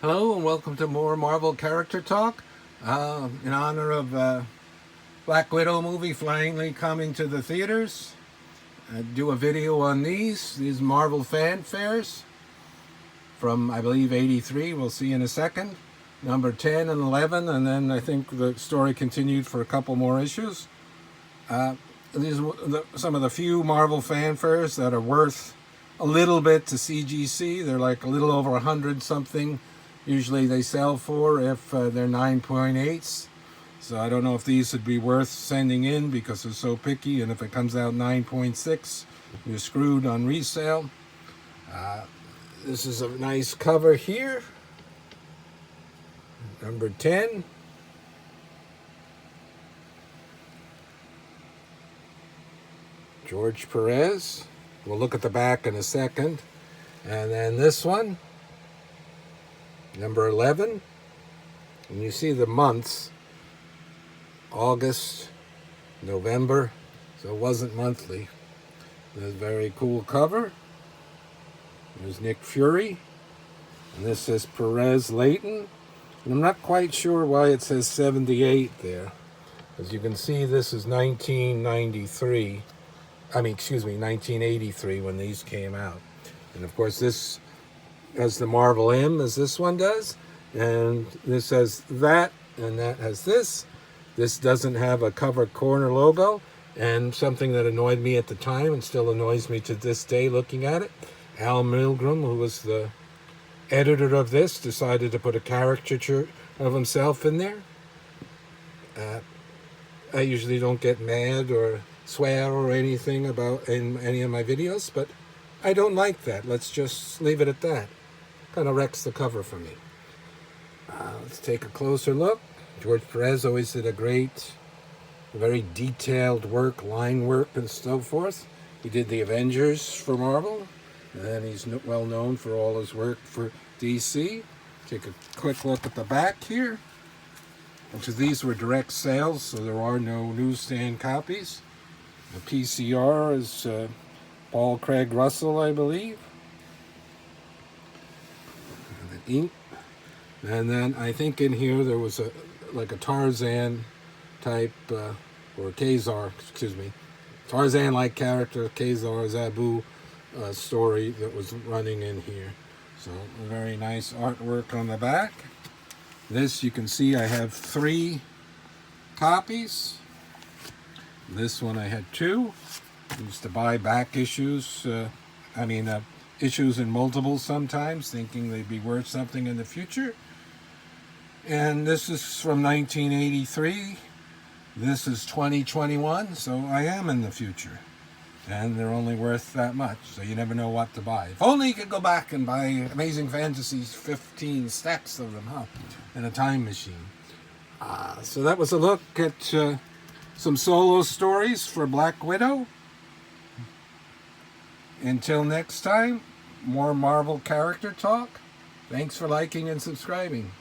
Hello and welcome to more Marvel character talk. In honor of Black Widow movie finally coming to the theaters, I do a video on these Marvel fanfares from, I believe, 83. We'll see in a second. Number 10 and 11, and then I think the story continued for a couple more issues. These are some of the few Marvel fanfares that are worth a little bit to CGC. They're like a little over 100 something. Usually they sell for if they're 9.8s. So I don't know if these would be worth sending in because they're so picky, and if it comes out 9.6, you're screwed on resale. This is a nice cover here. Number 10. George Perez. We'll look at the back in a second. And then this one. Number 11, and you see the months, August, November, so it wasn't monthly. There's a very cool cover. There's Nick Fury, and this says Perez Layton, and I'm not quite sure why it says 78 there. As you can see, this is 1983 when these came out. And of course this has the Marvel M, as this one does, and this has that, and that has this. This doesn't have a cover corner logo, and something that annoyed me at the time and still annoys me to this day looking at it, Al Milgrom, who was the editor of this, decided to put a caricature of himself in there. I usually don't get mad or swear or anything about in any of my videos, but I don't like that. Let's just leave it at that. Kind of wrecks the cover for me. Let's take a closer look. George Perez always did a very detailed work, line work and so forth. He did the Avengers for Marvel, and he's well known for all his work for DC. Take a quick look at the back here, which of these were direct sales, so there are no newsstand copies. The PCR is Paul Craig Russell, I believe. Ink, and then I think in here there was a Tarzan type or Kazar, Tarzan-like character, Kazar Zabu story that was running in here. So a very nice artwork on the back. This, you can see I have 3 copies. This one I had 2. I used to buy back issues. Issues in multiples sometimes, thinking they'd be worth something in the future. And this is from 1983. This is 2021, so I am in the future. And they're only worth that much, so you never know what to buy. If only you could go back and buy Amazing Fantasies 15 stacks of them, in a time machine. So that was a look at some solo stories for Black Widow. Until next time, more Marvel character talk. Thanks for liking and subscribing.